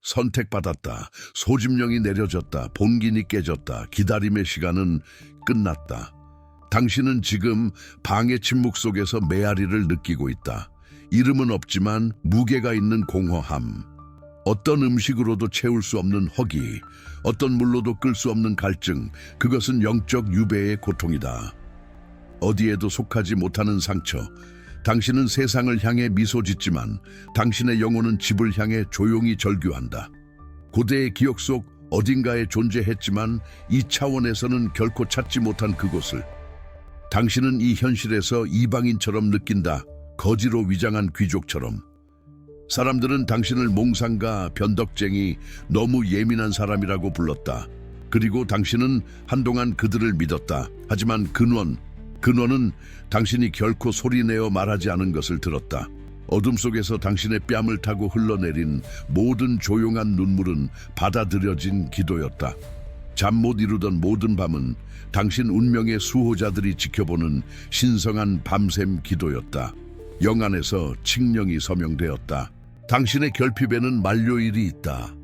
선택받았다. 소집령이 내려졌다. 본긴이 깨졌다. 기다림의 시간은 끝났다. 당신은 지금 방의 침묵 속에서 메아리를 느끼고 있다. 이름은 없지만 무게가 있는 공허함. 어떤 음식으로도 채울 수 없는 허기, 어떤 물로도 끌 수 없는 갈증, 그것은 영적 유배의 고통이다. 어디에도 속하지 못하는 상처. 당신은 세상을 향해 미소 짓지만 당신의 영혼은 집을 향해 조용히 절규한다. 고대의 기억 속 어딘가에 존재했지만 이 차원에서는 결코 찾지 못한 그곳을. 당신은 이 현실에서 이방인처럼 느낀다. 거지로 위장한 귀족처럼. 사람들은 당신을 몽상가, 변덕쟁이, 너무 예민한 사람이라고 불렀다. 그리고 당신은 한동안 그들을 믿었다. 하지만 근원은 당신이 결코 소리내어 말하지 않은 것을 들었다. 어둠 속에서 당신의 뺨을 타고 흘러내린 모든 조용한 눈물은 받아들여진 기도였다. 잠 못 이루던 모든 밤은 당신 운명의 수호자들이 지켜보는 신성한 밤샘 기도였다. 영안에서 칙령이 서명되었다. 당신의 결핍에는 만료일이 있다.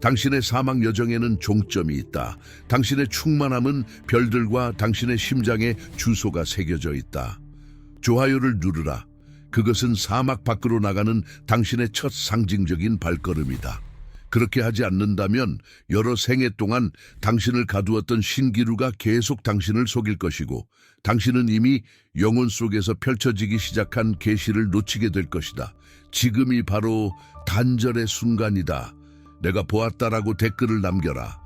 당신의 사막 여정에는 종점이 있다. 당신의 충만함은 별들과 당신의 심장에 주소가 새겨져 있다. 좋아요를 누르라. 그것은 사막 밖으로 나가는 당신의 첫 상징적인 발걸음이다. 그렇게 하지 않는다면 여러 생애 동안 당신을 가두었던 신기루가 계속 당신을 속일 것이고 당신은 이미 영혼 속에서 펼쳐지기 시작한 계시를 놓치게 될 것이다. 지금이 바로 단절의 순간이다. 내가 보았다라고 댓글을 남겨라.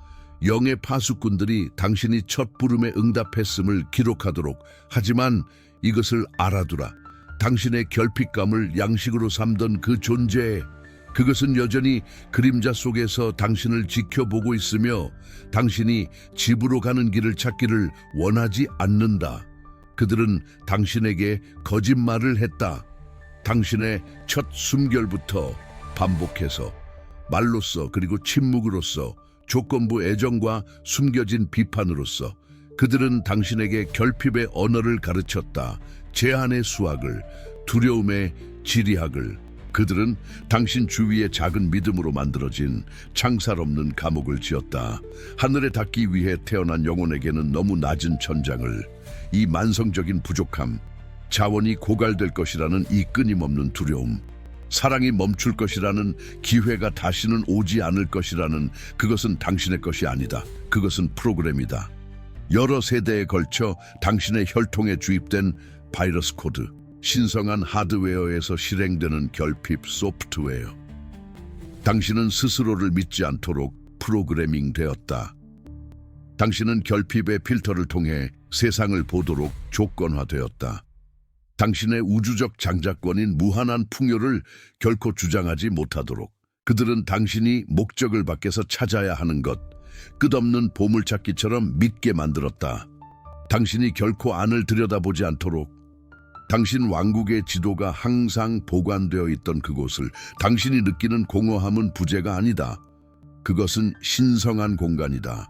영의 파수꾼들이 당신이 첫 부름에 응답했음을 기록하도록. 하지만 이것을 알아두라. 당신의 결핍감을 양식으로 삼던 그 존재, 그것은 여전히 그림자 속에서 당신을 지켜보고 있으며 당신이 집으로 가는 길을 찾기를 원하지 않는다. 그들은 당신에게 거짓말을 했다. 당신의 첫 숨결부터 반복해서 말로써 그리고 침묵으로써 조건부 애정과 숨겨진 비판으로써 그들은 당신에게 결핍의 언어를 가르쳤다. 제한의 수학을, 두려움의 지리학을. 그들은 당신 주위의 작은 믿음으로 만들어진 창살 없는 감옥을 지었다. 하늘에 닿기 위해 태어난 영혼에게는 너무 낮은 천장을, 이 만성적인 부족함, 자원이 고갈될 것이라는 이 끊임없는 두려움, 사랑이 멈출 것이라는, 기회가 다시는 오지 않을 것이라는, 그것은 당신의 것이 아니다. 그것은 프로그램이다. 여러 세대에 걸쳐 당신의 혈통에 주입된 바이러스 코드, 신성한 하드웨어에서 실행되는 결핍 소프트웨어. 당신은 스스로를 믿지 않도록 프로그래밍 되었다. 당신은 결핍의 필터를 통해 세상을 보도록 조건화되었다. 당신의 우주적 장자권인 무한한 풍요를 결코 주장하지 못하도록. 그들은 당신이 목적을 밖에서 찾아야 하는 것, 끝없는 보물찾기처럼 믿게 만들었다. 당신이 결코 안을 들여다보지 않도록. 당신 왕국의 지도가 항상 보관되어 있던 그곳을. 당신이 느끼는 공허함은 부재가 아니다. 그것은 신성한 공간이다.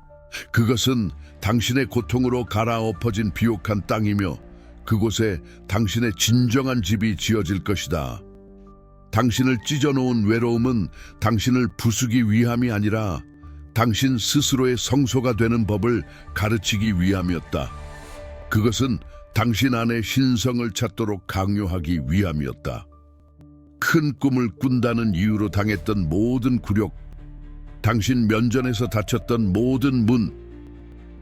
그것은 당신의 고통으로 갈아엎어진 비옥한 땅이며 그곳에 당신의 진정한 집이 지어질 것이다. 당신을 찢어놓은 외로움은 당신을 부수기 위함이 아니라 당신 스스로의 성소가 되는 법을 가르치기 위함이었다. 그것은 당신 안에 신성을 찾도록 강요하기 위함이었다. 큰 꿈을 꾼다는 이유로 당했던 모든 굴욕, 당신 면전에서 닫혔던 모든 문,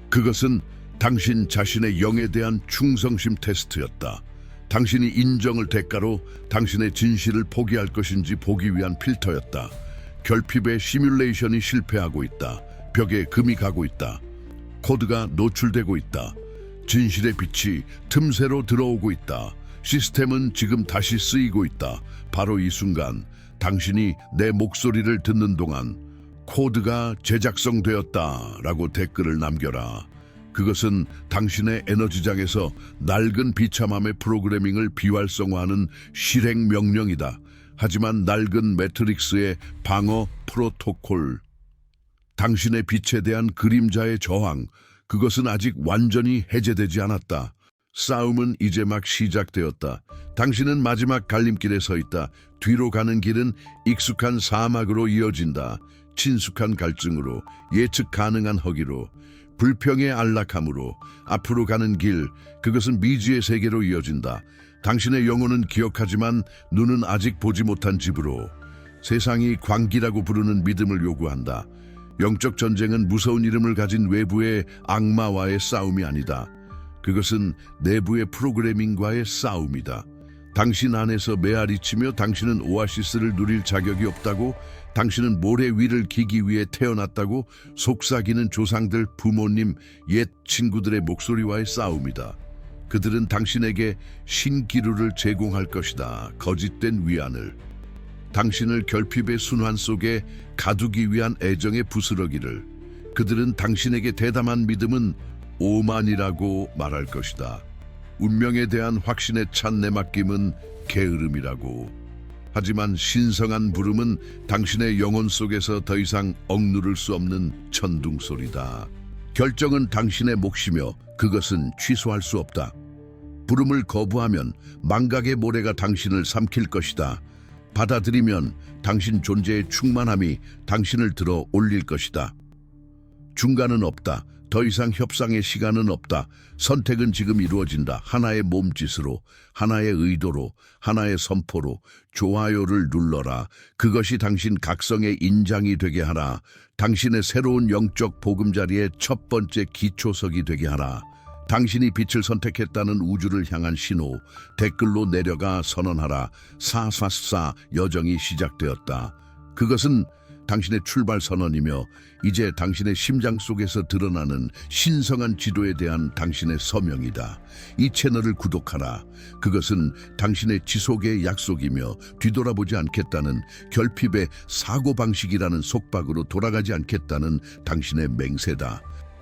그것은 당신 자신의 영에 대한 충성심 테스트였다. 당신이 인정을 대가로 당신의 진실을 포기할 것인지 보기 위한 필터였다. 결핍의 시뮬레이션이 실패하고 있다. 벽에 금이 가고 있다. 코드가 노출되고 있다. 진실의 빛이 틈새로 들어오고 있다. 시스템은 지금 다시 쓰이고 있다. 바로 이 순간 당신이 내 목소리를 듣는 동안 코드가 재작성되었다 라고 댓글을 남겨라. 그것은 당신의 에너지장에서 낡은 비참함의 프로그래밍을 비활성화하는 실행 명령이다. 하지만 낡은 매트릭스의 방어 프로토콜, 당신의 빛에 대한 그림자의 저항, 그것은 아직 완전히 해제되지 않았다. 싸움은 이제 막 시작되었다. 당신은 마지막 갈림길에 서 있다. 뒤로 가는 길은 익숙한 사막으로 이어진다. 친숙한 갈증으로, 예측 가능한 허기로, 불평의 안락함으로 앞으로 가는 길, 그것은 미지의 세계로 이어진다. 당신의 영혼은 기억하지만 눈은 아직 보지 못한 집으로. 세상이 광기라고 부르는 믿음을 요구한다. 영적 전쟁은 무서운 이름을 가진 외부의 악마와의 싸움이 아니다. 그것은 내부의 프로그래밍과의 싸움이다. 당신 안에서 메아리치며 당신은 오아시스를 누릴 자격이 없다고, 당신은 모래 위를 기기 위해 태어났다고 속삭이는 조상들, 부모님, 옛 친구들의 목소리와의 싸움이다. 그들은 당신에게 신기루를 제공할 것이다. 거짓된 위안을. 당신을 결핍의 순환 속에 가두기 위한 애정의 부스러기를. 그들은 당신에게 대담한 믿음은 오만이라고 말할 것이다. 운명에 대한 확신에 찬 내맡김은 게으름이라고. 하지만 신성한 부름은 당신의 영혼 속에서 더 이상 억누를 수 없는 천둥소리다. 결정은 당신의 몫이며 그것은 취소할 수 없다. 부름을 거부하면 망각의 모래가 당신을 삼킬 것이다. 받아들이면 당신 존재의 충만함이 당신을 들어 올릴 것이다. 중간은 없다. 더 이상 협상의 시간은 없다. 선택은 지금 이루어진다. 하나의 몸짓으로, 하나의 의도로, 하나의 선포로. 좋아요를 눌러라. 그것이 당신 각성의 인장이 되게 하라. 당신의 새로운 영적 보금자리의 첫 번째 기초석이 되게 하라. 당신이 빛을 선택했다는 우주를 향한 신호. 댓글로 내려가 선언하라. 444 여정이 시작되었다. 그것은 당신의 출발 선언이며 이제 당신의 심장 속에서 드러나는 신성한 지도에 대한 당신의 서명이다. 이 채널을 구독하라. 그것은 당신의 지속의 약속이며 뒤돌아보지 않겠다는, 결핍의 사고방식이라는 속박으로 돌아가지 않겠다는 당신의 맹세다.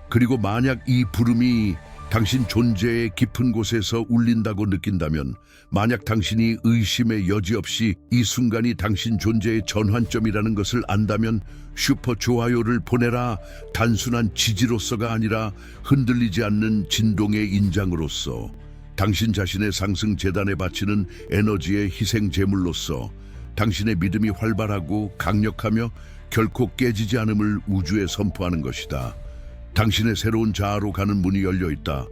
그리고 만약 이 부름이 당신 존재의 깊은 곳에서 울린다고 느낀다면, 만약 당신이 의심의 여지 없이 이 순간이 당신 존재의 전환점이라는 것을 안다면 슈퍼 좋아요를 보내라. 단순한 지지로서가 아니라 흔들리지 않는 진동의 인장으로서, 당신 자신의 상승 재단에 바치는 에너지의 희생 제물로서, 당신의 믿음이 활발하고 강력하며 결코 깨지지 않음을 우주에 선포하는 것이다. 당신의 새로운 자아로 가는 문이 열려 있다.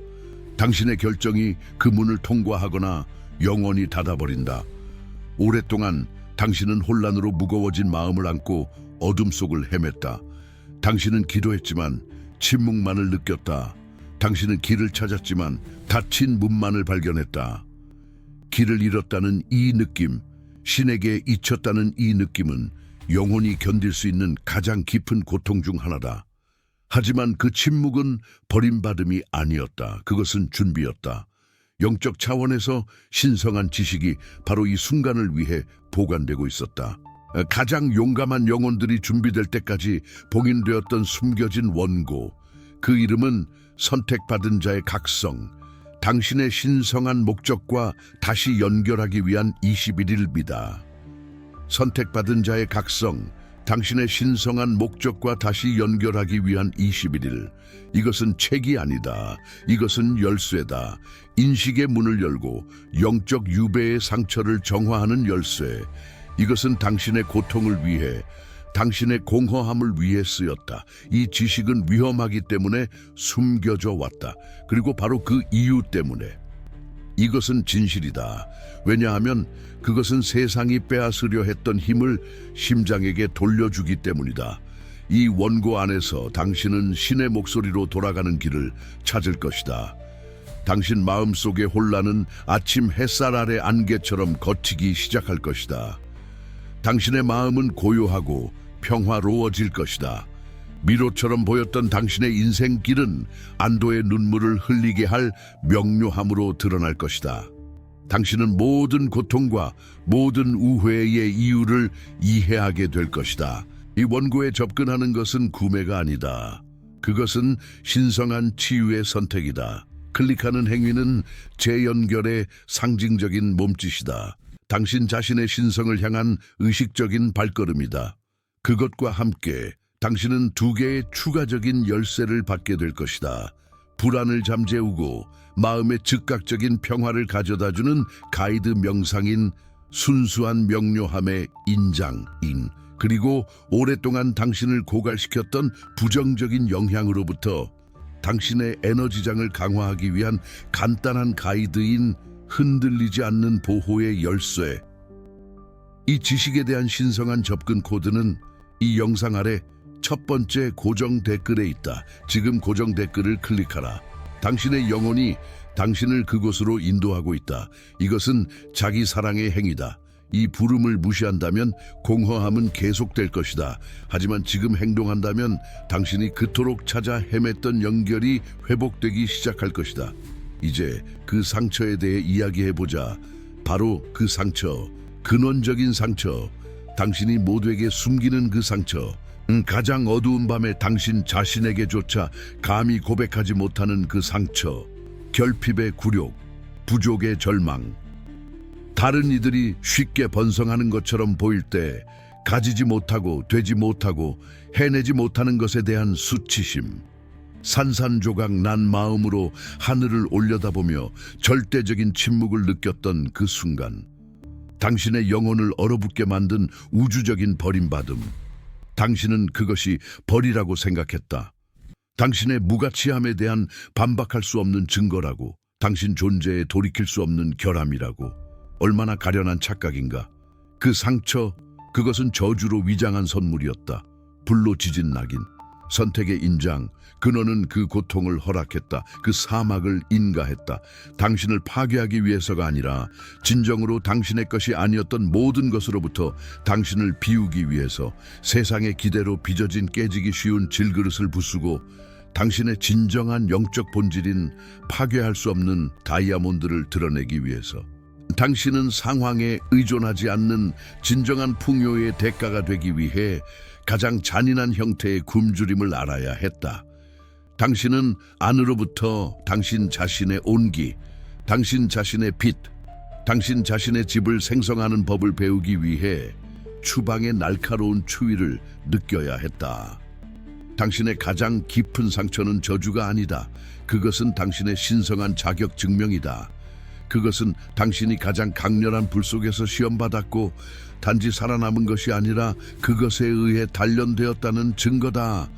당신의 결정이 그 문을 통과하거나 영원히 닫아버린다. 오랫동안 당신은 혼란으로 무거워진 마음을 안고 어둠 속을 헤맸다. 당신은 기도했지만 침묵만을 느꼈다. 당신은 길을 찾았지만 닫힌 문만을 발견했다. 길을 잃었다는 이 느낌, 신에게 잊혔다는 이 느낌은 영혼이 견딜 수 있는 가장 깊은 고통 중 하나다. 하지만 그 침묵은 버림받음이 아니었다. 그것은 준비였다. 영적 차원에서 신성한 지식이 바로 이 순간을 위해 보관되고 있었다. 가장 용감한 영혼들이 준비될 때까지 봉인되었던 숨겨진 원고, 그 이름은 선택받은 자의 각성, 당신의 신성한 목적과 다시 연결하기 위한 21일이다. 선택받은 자의 각성, 당신의 신성한 목적과 다시 연결하기 위한 21일. 이것은 책이 아니다. 이것은 열쇠다. 인식의 문을 열고 영적 유배의 상처를 정화하는 열쇠. 이것은 당신의 고통을 위해, 당신의 공허함을 위해 쓰였다. 이 지식은 위험하기 때문에 숨겨져 왔다. 그리고 바로 그 이유 때문에. 이것은 진실이다. 왜냐하면 그것은 세상이 빼앗으려 했던 힘을 심장에게 돌려주기 때문이다. 이 원고 안에서 당신은 신의 목소리로 돌아가는 길을 찾을 것이다. 당신 마음속의 혼란은 아침 햇살 아래 안개처럼 걷히기 시작할 것이다. 당신의 마음은 고요하고 평화로워질 것이다. 미로처럼 보였던 당신의 인생길은 안도의 눈물을 흘리게 할 명료함으로 드러날 것이다. 당신은 모든 고통과 모든 우회의 이유를 이해하게 될 것이다. 이 원고에 접근하는 것은 구매가 아니다. 그것은 신성한 치유의 선택이다. 클릭하는 행위는 재연결의 상징적인 몸짓이다. 당신 자신의 신성을 향한 의식적인 발걸음이다. 그것과 함께 당신은 두 개의 추가적인 열쇠를 받게 될 것이다. 불안을 잠재우고 마음의 즉각적인 평화를 가져다주는 가이드 명상인 순수한 명료함의 인장인 그리고 오랫동안 당신을 고갈시켰던 부정적인 영향으로부터 당신의 에너지장을 강화하기 위한 간단한 가이드인 흔들리지 않는 보호의 열쇠. 이 지식에 대한 신성한 접근 코드는 이 영상 아래 첫 번째 고정 댓글에 있다. 지금 고정 댓글을 클릭하라. 당신의 영혼이 당신을 그곳으로 인도하고 있다. 이것은 자기 사랑의 행위다. 이 부름을 무시한다면 공허함은 계속될 것이다. 하지만 지금 행동한다면 당신이 그토록 찾아 헤맸던 연결이 회복되기 시작할 것이다. 이제 그 상처에 대해 이야기해보자. 바로 그 상처, 근원적인 상처, 당신이 모두에게 숨기는 그 상처, 가장 어두운 밤에 당신 자신에게조차 감히 고백하지 못하는 그 상처, 결핍의 굴욕, 부족의 절망. 다른 이들이 쉽게 번성하는 것처럼 보일 때 가지지 못하고 되지 못하고 해내지 못하는 것에 대한 수치심. 산산조각 난 마음으로 하늘을 올려다보며 절대적인 침묵을 느꼈던 그 순간. 당신의 영혼을 얼어붙게 만든 우주적인 버림받음. 당신은 그것이 벌이라고 생각했다. 당신의 무가치함에 대한 반박할 수 없는 증거라고. 당신 존재에 돌이킬 수 없는 결함이라고. 얼마나 가련한 착각인가. 그 상처, 그것은 저주로 위장한 선물이었다. 불로 지진 낙인, 선택의 인장. 그너는 그 고통을 허락했다. 그 사막을 인가했다. 당신을 파괴하기 위해서가 아니라 진정으로 당신의 것이 아니었던 모든 것으로부터 당신을 비우기 위해서 세상의 기대로 빚어진 깨지기 쉬운 질그릇을 부수고 당신의 진정한 영적 본질인 파괴할 수 없는 다이아몬드를 드러내기 위해서. 당신은 상황에 의존하지 않는 진정한 풍요의 대가가 되기 위해 가장 잔인한 형태의 굶주림을 알아야 했다. 당신은 안으로부터 당신 자신의 온기, 당신 자신의 빛, 당신 자신의 집을 생성하는 법을 배우기 위해 추방의 날카로운 추위를 느껴야 했다. 당신의 가장 깊은 상처는 저주가 아니다. 그것은 당신의 신성한 자격 증명이다. 그것은 당신이 가장 강렬한 불 속에서 시험받았고 단지 살아남은 것이 아니라 그것에 의해 단련되었다는 증거다.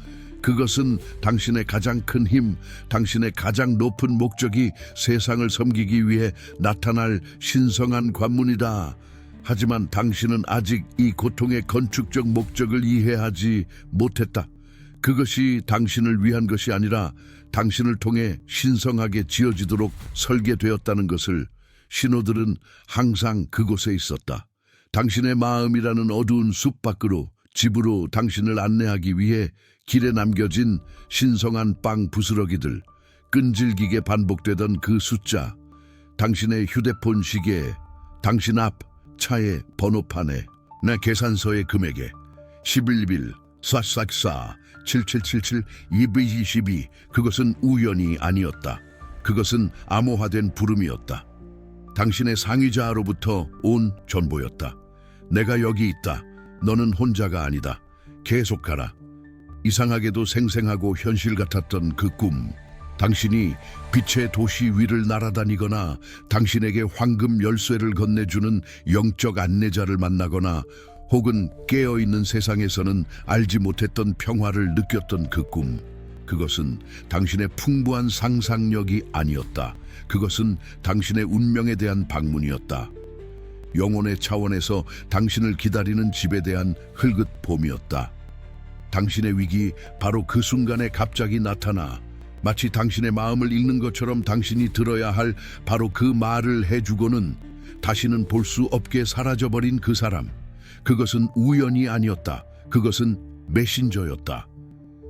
그것은 당신의 가장 큰 힘, 당신의 가장 높은 목적이 세상을 섬기기 위해 나타날 신성한 관문이다. 하지만 당신은 아직 이 고통의 건축적 목적을 이해하지 못했다. 그것이 당신을 위한 것이 아니라 당신을 통해 신성하게 지어지도록 설계되었다는 것을. 신호들은 항상 그곳에 있었다. 당신의 마음이라는 어두운 숲 밖으로, 집으로 당신을 안내하기 위해 길에 남겨진 신성한 빵 부스러기들, 끈질기게 반복되던 그 숫자, 당신의 휴대폰 시계에, 당신 앞 차의 번호판에, 내 계산서의 금액에 11bil 444 7777 222. 그것은 우연이 아니었다. 그것은 암호화된 부름이었다. 당신의 상위자로부터 온 전보였다. 내가 여기 있다. 너는 혼자가 아니다. 계속 가라. 이상하게도 생생하고 현실 같았던 그 꿈. 당신이 빛의 도시 위를 날아다니거나 당신에게 황금 열쇠를 건네주는 영적 안내자를 만나거나 혹은 깨어있는 세상에서는 알지 못했던 평화를 느꼈던 그 꿈. 그것은 당신의 풍부한 상상력이 아니었다. 그것은 당신의 운명에 대한 방문이었다. 영혼의 차원에서 당신을 기다리는 집에 대한 흘긋 봄이었다. 당신의 위기, 바로 그 순간에 갑자기 나타나 마치 당신의 마음을 읽는 것처럼 당신이 들어야 할 바로 그 말을 해주고는 다시는 볼 수 없게 사라져버린 그 사람. 그것은 우연이 아니었다. 그것은 메신저였다.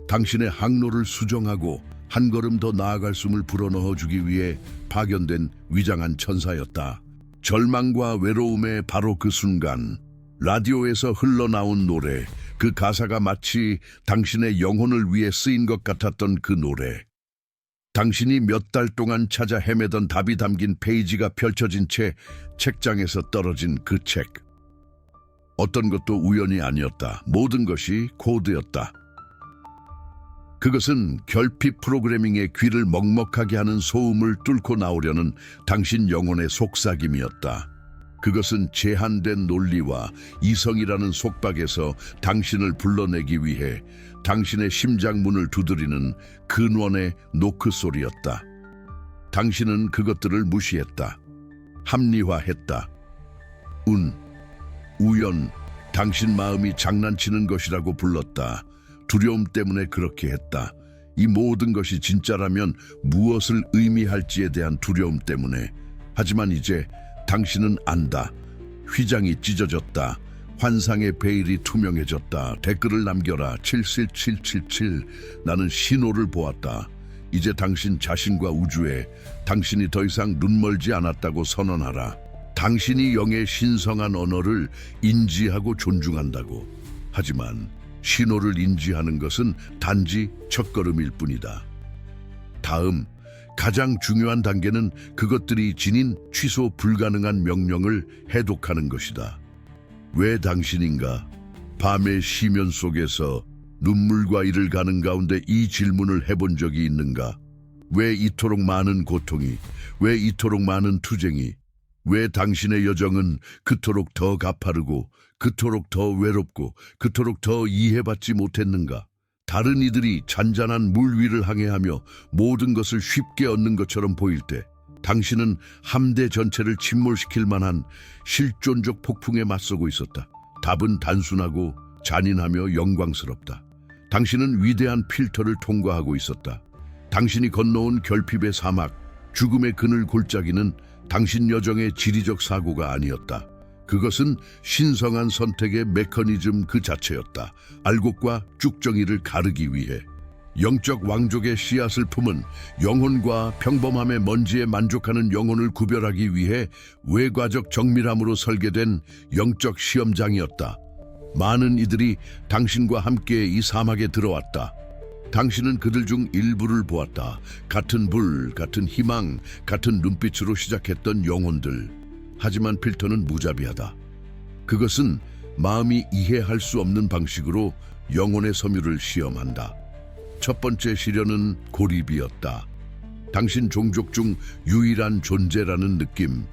당신의 항로를 수정하고 한 걸음 더 나아갈 숨을 불어넣어주기 위해 파견된 위장한 천사였다. 절망과 외로움의 바로 그 순간, 라디오에서 흘러나온 노래, 그 가사가 마치 당신의 영혼을 위해 쓰인 것 같았던 그 노래. 당신이 몇 달 동안 찾아 헤매던 답이 담긴 페이지가 펼쳐진 채 책장에서 떨어진 그 책. 어떤 것도 우연이 아니었다. 모든 것이 코드였다. 그것은 결핍 프로그래밍의 귀를 먹먹하게 하는 소음을 뚫고 나오려는 당신 영혼의 속삭임이었다. 그것은 제한된 논리와 이성이라는 속박에서 당신을 불러내기 위해 당신의 심장문을 두드리는 근원의 노크 소리였다. 당신은 그것들을 무시했다. 합리화했다. 우연, 당신 마음이 장난치는 것이라고 불렀다. 두려움 때문에 그렇게 했다. 이 모든 것이 진짜라면 무엇을 의미할지에 대한 두려움 때문에. 하지만 이제 당신은 안다. 휘장이 찢어졌다. 환상의 베일이 투명해졌다. 댓글을 남겨라. 77777. 나는 신호를 보았다. 이제 당신 자신과 우주에 당신이 더 이상 눈멀지 않았다고 선언하라. 당신이 영의 신성한 언어를 인지하고 존중한다고. 하지만 신호를 인지하는 것은 단지 첫걸음일 뿐이다. 다음, 가장 중요한 단계는 그것들이 지닌 취소 불가능한 명령을 해독하는 것이다. 왜 당신인가? 밤의 시면 속에서 눈물과 이를 가는 가운데 이 질문을 해본 적이 있는가? 왜 이토록 많은 고통이, 왜 이토록 많은 투쟁이, 왜 당신의 여정은 그토록 더 가파르고 그토록 더 외롭고 그토록 더 이해받지 못했는가? 다른 이들이 잔잔한 물 위를 항해하며 모든 것을 쉽게 얻는 것처럼 보일 때 당신은 함대 전체를 침몰시킬 만한 실존적 폭풍에 맞서고 있었다. 답은 단순하고 잔인하며 영광스럽다. 당신은 위대한 필터를 통과하고 있었다. 당신이 건너온 결핍의 사막, 죽음의 그늘 골짜기는 당신 여정의 지리적 사고가 아니었다. 그것은 신성한 선택의 메커니즘 그 자체였다. 알곡과 쭉정이를 가르기 위해. 영적 왕족의 씨앗을 품은 영혼과 평범함의 먼지에 만족하는 영혼을 구별하기 위해 외과적 정밀함으로 설계된 영적 시험장이었다. 많은 이들이 당신과 함께 이 사막에 들어왔다. 당신은 그들 중 일부를 보았다. 같은 불, 같은 희망, 같은 눈빛으로 시작했던 영혼들. 하지만 필터는 무자비하다. 그것은 마음이 이해할 수 없는 방식으로 영혼의 섬유를 시험한다. 첫 번째 시련은 고립이었다. 당신 종족 중 유일한 존재라는 느낌.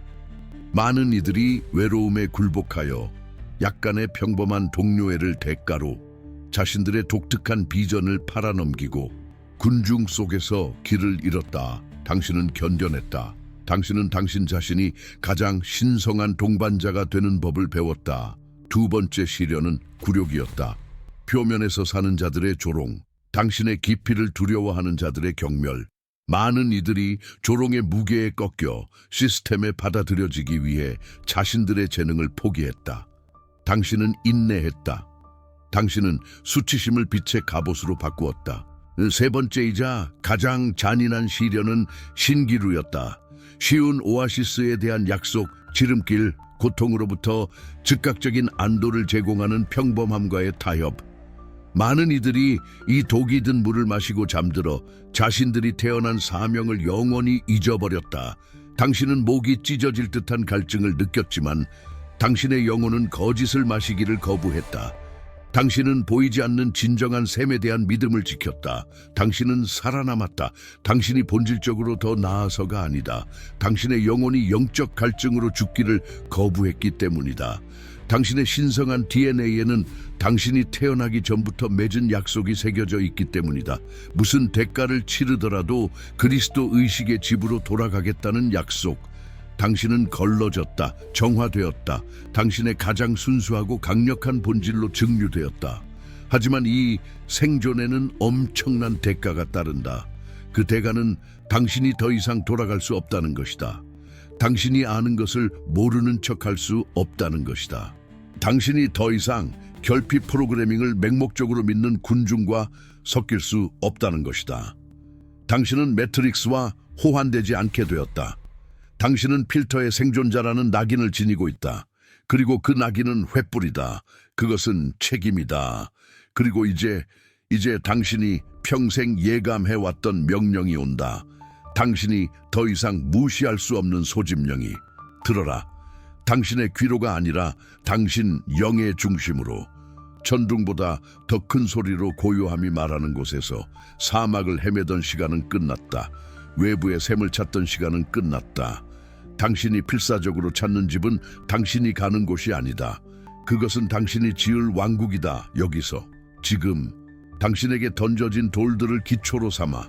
많은 이들이 외로움에 굴복하여 약간의 평범한 동료애를 대가로 자신들의 독특한 비전을 팔아넘기고 군중 속에서 길을 잃었다. 당신은 견뎌냈다. 당신은 당신 자신이 가장 신성한 동반자가 되는 법을 배웠다. 두 번째 시련은 굴욕이었다. 표면에서 사는 자들의 조롱, 당신의 깊이를 두려워하는 자들의 경멸. 많은 이들이 조롱의 무게에 꺾여 시스템에 받아들여지기 위해 자신들의 재능을 포기했다. 당신은 인내했다. 당신은 수치심을 빛의 갑옷으로 바꾸었다. 세 번째이자 가장 잔인한 시련은 신기루였다. 쉬운 오아시스에 대한 약속, 지름길, 고통으로부터 즉각적인 안도를 제공하는 평범함과의 타협. 많은 이들이 이 독이 든 물을 마시고 잠들어 자신들이 태어난 사명을 영원히 잊어버렸다. 당신은 목이 찢어질 듯한 갈증을 느꼈지만 당신의 영혼은 거짓을 마시기를 거부했다. 당신은 보이지 않는 진정한 샘에 대한 믿음을 지켰다. 당신은 살아남았다. 당신이 본질적으로 더 나아서가 아니다. 당신의 영혼이 영적 갈증으로 죽기를 거부했기 때문이다. 당신의 신성한 DNA에는 당신이 태어나기 전부터 맺은 약속이 새겨져 있기 때문이다. 무슨 대가를 치르더라도 그리스도 의식의 집으로 돌아가겠다는 약속. 당신은 걸러졌다, 정화되었다. 당신의 가장 순수하고 강력한 본질로 증류되었다. 하지만 이 생존에는 엄청난 대가가 따른다. 그 대가는 당신이 더 이상 돌아갈 수 없다는 것이다. 당신이 아는 것을 모르는 척할 수 없다는 것이다. 당신이 더 이상 결핍 프로그래밍을 맹목적으로 믿는 군중과 섞일 수 없다는 것이다. 당신은 매트릭스와 호환되지 않게 되었다. 당신은 필터의 생존자라는 낙인을 지니고 있다. 그리고 그 낙인은 횃불이다. 그것은 책임이다. 그리고 이제 당신이 평생 예감해왔던 명령이 온다. 당신이 더 이상 무시할 수 없는 소집령이. 들어라. 당신의 귀로가 아니라 당신 영의 중심으로. 천둥보다 더 큰 소리로 고요함이 말하는 곳에서 사막을 헤매던 시간은 끝났다. 외부의 샘을 찾던 시간은 끝났다. 당신이 필사적으로 찾는 집은 당신이 가는 곳이 아니다. 그것은 당신이 지을 왕국이다. 여기서 지금 당신에게 던져진 돌들을 기초로 삼아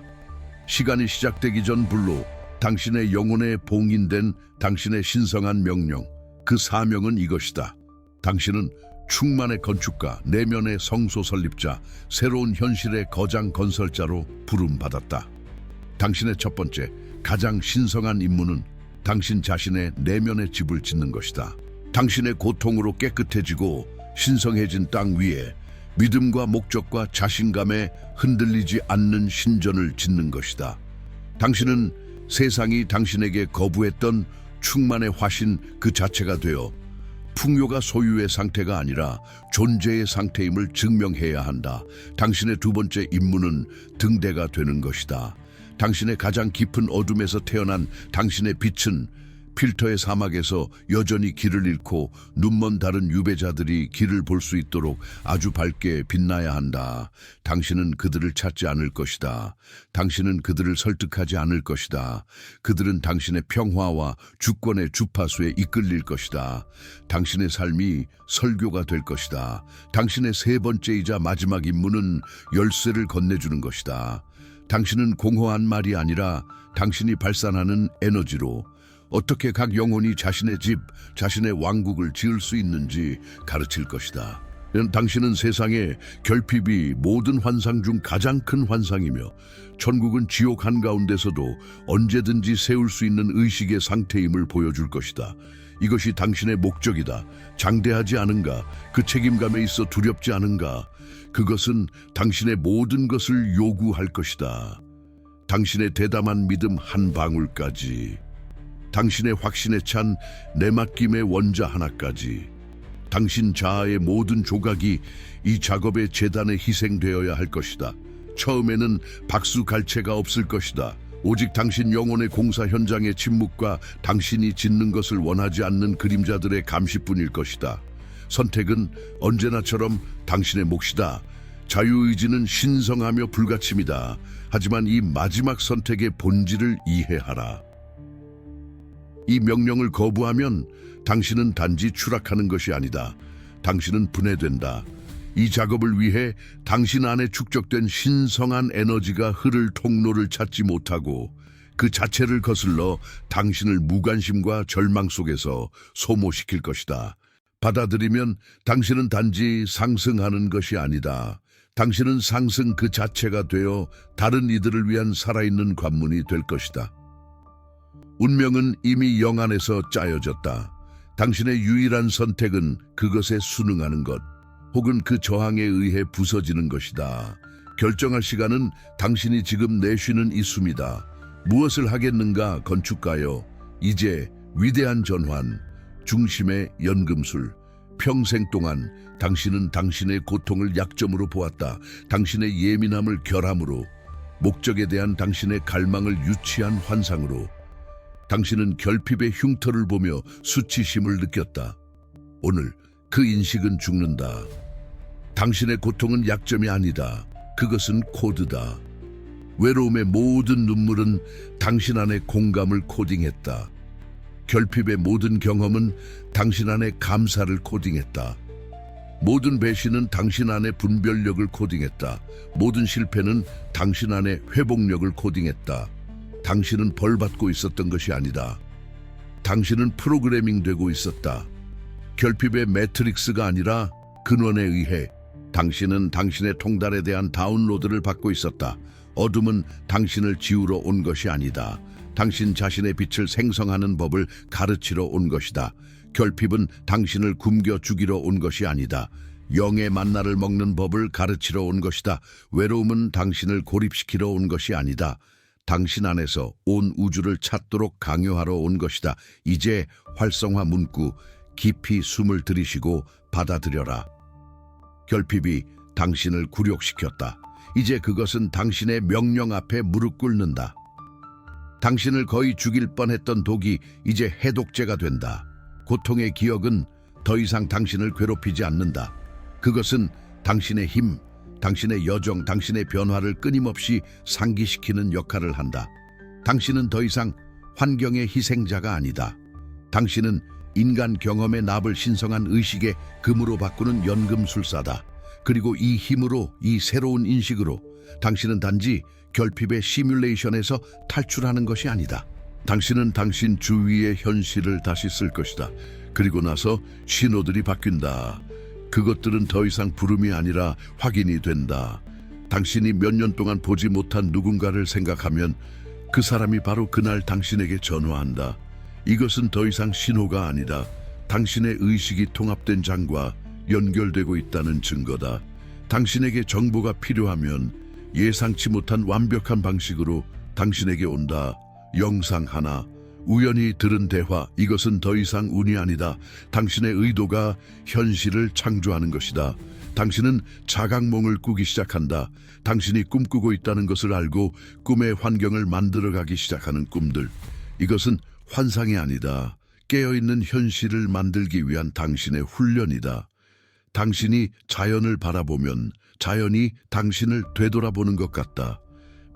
시간이 시작되기 전 불로 당신의 영혼에 봉인된 당신의 신성한 명령, 그 사명은 이것이다. 당신은 충만의 건축가, 내면의 성소 설립자, 새로운 현실의 거장 건설자로 부름받았다. 당신의 첫 번째, 가장 신성한 임무는 당신 자신의 내면의 집을 짓는 것이다. 당신의 고통으로 깨끗해지고 신성해진 땅 위에 믿음과 목적과 자신감에 흔들리지 않는 신전을 짓는 것이다. 당신은 세상이 당신에게 거부했던 충만의 화신 그 자체가 되어 풍요가 소유의 상태가 아니라 존재의 상태임을 증명해야 한다. 당신의 두 번째 임무는 등대가 되는 것이다. 당신의 가장 깊은 어둠에서 태어난 당신의 빛은 필터의 사막에서 여전히 길을 잃고 눈먼 다른 유배자들이 길을 볼 수 있도록 아주 밝게 빛나야 한다. 당신은 그들을 찾지 않을 것이다. 당신은 그들을 설득하지 않을 것이다. 그들은 당신의 평화와 주권의 주파수에 이끌릴 것이다. 당신의 삶이 설교가 될 것이다. 당신의 세 번째이자 마지막 임무는 열쇠를 건네주는 것이다. 당신은 공허한 말이 아니라 당신이 발산하는 에너지로 어떻게 각 영혼이 자신의 집, 자신의 왕국을 지을 수 있는지 가르칠 것이다. 당신은 세상의 결핍이 모든 환상 중 가장 큰 환상이며 천국은 지옥 한가운데서도 언제든지 세울 수 있는 의식의 상태임을 보여줄 것이다. 이것이 당신의 목적이다. 장대하지 않은가? 그 책임감에 있어 두렵지 않은가? 그것은 당신의 모든 것을 요구할 것이다. 당신의 대담한 믿음 한 방울까지. 당신의 확신에 찬 내맡김의 원자 하나까지. 당신 자아의 모든 조각이 이 작업의 재단에 희생되어야 할 것이다. 처음에는 박수갈채가 없을 것이다. 오직 당신 영혼의 공사 현장의 침묵과 당신이 짓는 것을 원하지 않는 그림자들의 감시뿐일 것이다. 선택은 언제나처럼 당신의 몫이다. 자유의지는 신성하며 불가침이다. 하지만 이 마지막 선택의 본질을 이해하라. 이 명령을 거부하면 당신은 단지 추락하는 것이 아니다. 당신은 분해된다. 이 작업을 위해 당신 안에 축적된 신성한 에너지가 흐를 통로를 찾지 못하고 그 자체를 거슬러 당신을 무관심과 절망 속에서 소모시킬 것이다. 받아들이면 당신은 단지 상승하는 것이 아니다. 당신은 상승 그 자체가 되어 다른 이들을 위한 살아있는 관문이 될 것이다. 운명은 이미 영안에서 짜여졌다. 당신의 유일한 선택은 그것에 순응하는 것, 혹은 그 저항에 의해 부서지는 것이다. 결정할 시간은 당신이 지금 내쉬는 이 숨이다. 무엇을 하겠는가, 건축가여? 이제 위대한 전환, 중심의 연금술. 평생 동안 당신은 당신의 고통을 약점으로 보았다. 당신의 예민함을 결함으로, 목적에 대한 당신의 갈망을 유치한 환상으로. 당신은 결핍의 흉터를 보며 수치심을 느꼈다. 오늘 그 인식은 죽는다. 당신의 고통은 약점이 아니다. 그것은 코드다. 외로움의 모든 눈물은 당신 안에 공감을 코딩했다. 결핍의 모든 경험은 당신 안에 감사를 코딩했다. 모든 배신은 당신 안에 분별력을 코딩했다. 모든 실패는 당신 안에 회복력을 코딩했다. 당신은 벌받고 있었던 것이 아니다. 당신은 프로그래밍 되고 있었다. 결핍의 매트릭스가 아니라 근원에 의해 당신은 당신의 통달에 대한 다운로드를 받고 있었다. 어둠은 당신을 지우러 온 것이 아니다. 당신 자신의 빛을 생성하는 법을 가르치러 온 것이다. 결핍은 당신을 굶겨 죽이러 온 것이 아니다. 영의 만나를 먹는 법을 가르치러 온 것이다. 외로움은 당신을 고립시키러 온 것이 아니다. 당신 안에서 온 우주를 찾도록 강요하러 온 것이다. 이제 활성화 문구, 깊이 숨을 들이쉬고 받아들여라. 결핍이 당신을 굴욕시켰다. 이제 그것은 당신의 명령 앞에 무릎 꿇는다. 당신을 거의 죽일 뻔했던 독이 이제 해독제가 된다. 고통의 기억은 더 이상 당신을 괴롭히지 않는다. 그것은 당신의 힘, 당신의 여정, 당신의 변화를 끊임없이 상기시키는 역할을 한다. 당신은 더 이상 환경의 희생자가 아니다. 당신은 인간 경험의 납을 신성한 의식의 금으로 바꾸는 연금술사다. 그리고 이 힘으로, 이 새로운 인식으로 당신은 단지 결핍의 시뮬레이션에서 탈출하는 것이 아니다. 당신은 당신 주위의 현실을 다시 쓸 것이다. 그리고 나서 신호들이 바뀐다. 그것들은 더 이상 부름이 아니라 확인이 된다. 당신이 몇 년 동안 보지 못한 누군가를 생각하면 그 사람이 바로 그날 당신에게 전화한다. 이것은 더 이상 신호가 아니다. 당신의 의식이 통합된 장과 연결되고 있다는 증거다. 당신에게 정보가 필요하면 예상치 못한 완벽한 방식으로 당신에게 온다. 영상 하나, 우연히 들은 대화, 이것은 더 이상 운이 아니다. 당신의 의도가 현실을 창조하는 것이다. 당신은 자각몽을 꾸기 시작한다. 당신이 꿈꾸고 있다는 것을 알고 꿈의 환경을 만들어가기 시작하는 꿈들. 이것은 환상이 아니다. 깨어있는 현실을 만들기 위한 당신의 훈련이다. 당신이 자연을 바라보면 자연이 당신을 되돌아보는 것 같다.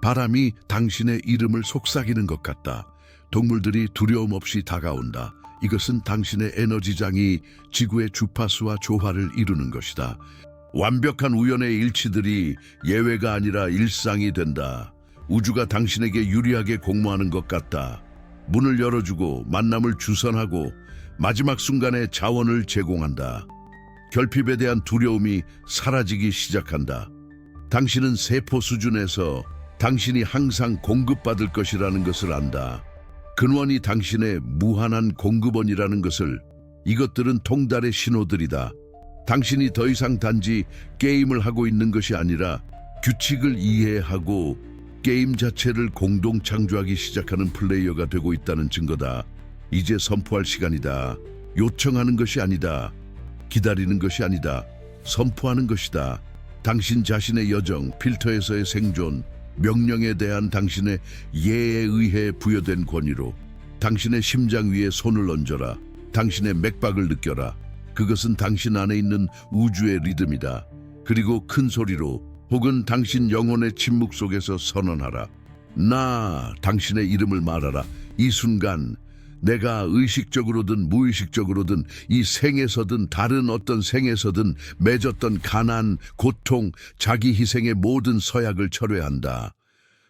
바람이 당신의 이름을 속삭이는 것 같다. 동물들이 두려움 없이 다가온다. 이것은 당신의 에너지장이 지구의 주파수와 조화를 이루는 것이다. 완벽한 우연의 일치들이 예외가 아니라 일상이 된다. 우주가 당신에게 유리하게 공모하는 것 같다. 문을 열어주고 만남을 주선하고 마지막 순간에 자원을 제공한다. 결핍에 대한 두려움이 사라지기 시작한다. 당신은 세포 수준에서 당신이 항상 공급받을 것이라는 것을 안다. 근원이 당신의 무한한 공급원이라는 것을. 이것들은 통달의 신호들이다. 당신이 더 이상 단지 게임을 하고 있는 것이 아니라 규칙을 이해하고 게임 자체를 공동 창조하기 시작하는 플레이어가 되고 있다는 증거다. 이제 선포할 시간이다. 요청하는 것이 아니다. 기다리는 것이 아니다. 선포하는 것이다. 당신 자신의 여정, 필터에서의 생존, 명령에 대한 당신의 예에 의해 부여된 권위로 당신의 심장 위에 손을 얹어라. 당신의 맥박을 느껴라. 그것은 당신 안에 있는 우주의 리듬이다. 그리고 큰 소리로 혹은 당신 영혼의 침묵 속에서 선언하라. 나, 당신의 이름을 말하라. 이 순간 내가 의식적으로든 무의식적으로든 이 생에서든 다른 어떤 생에서든 맺었던 가난, 고통, 자기 희생의 모든 서약을 철회한다.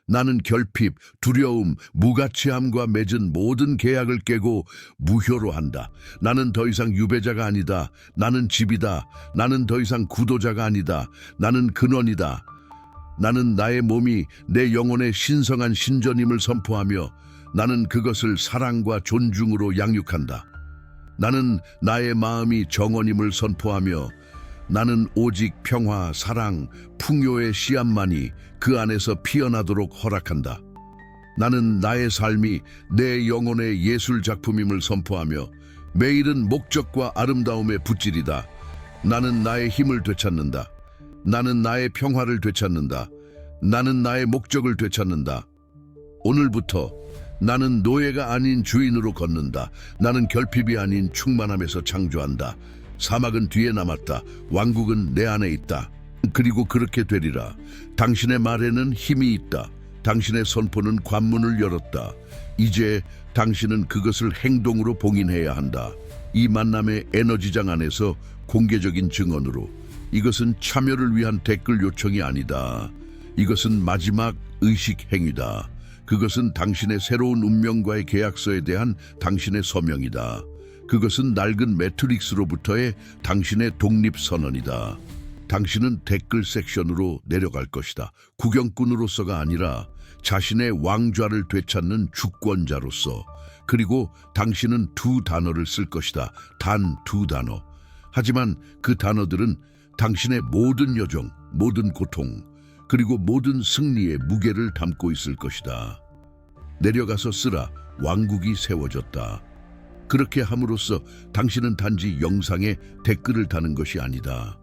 나는 결핍, 두려움, 무가치함과 맺은 모든 계약을 깨고 무효로 한다. 나는 더 이상 유배자가 아니다. 나는 집이다. 나는 더 이상 구도자가 아니다. 나는 근원이다. 나는 나의 몸이 내 영혼의 신성한 신전임을 선포하며 나는 그것을 사랑과 존중으로 양육한다. 나는 나의 마음이 정원임을 선포하며 나는 오직 평화, 사랑, 풍요의 씨앗만이 그 안에서 피어나도록 허락한다. 나는 나의 삶이 내 영혼의 예술 작품임을 선포하며 매일은 목적과 아름다움의 붓질이다. 나는 나의 힘을 되찾는다. 나는 나의 평화를 되찾는다. 나는 나의 목적을 되찾는다. 오늘부터 나는 노예가 아닌 주인으로 걷는다. 나는 결핍이 아닌 충만함에서 창조한다. 사막은 뒤에 남았다. 왕국은 내 안에 있다. 그리고 그렇게 되리라. 당신의 말에는 힘이 있다. 당신의 선포는 관문을 열었다. 이제 당신은 그것을 행동으로 봉인해야 한다. 이 만남의 에너지장 안에서 공개적인 증언으로. 이것은 참여를 위한 댓글 요청이 아니다. 이것은 마지막 의식 행위다. 그것은 당신의 새로운 운명과의 계약서에 대한 당신의 서명이다. 그것은 낡은 매트릭스로부터의 당신의 독립선언이다. 당신은 댓글 섹션으로 내려갈 것이다. 구경꾼으로서가 아니라 자신의 왕좌를 되찾는 주권자로서. 그리고 당신은 두 단어를 쓸 것이다. 단 두 단어. 하지만 그 단어들은 당신의 모든 여정, 모든 고통, 그리고 모든 승리의 무게를 담고 있을 것이다. 내려가서 쓰라. 왕국이 세워졌다. 그렇게 함으로써 당신은 단지 영상에 댓글을 다는 것이 아니다.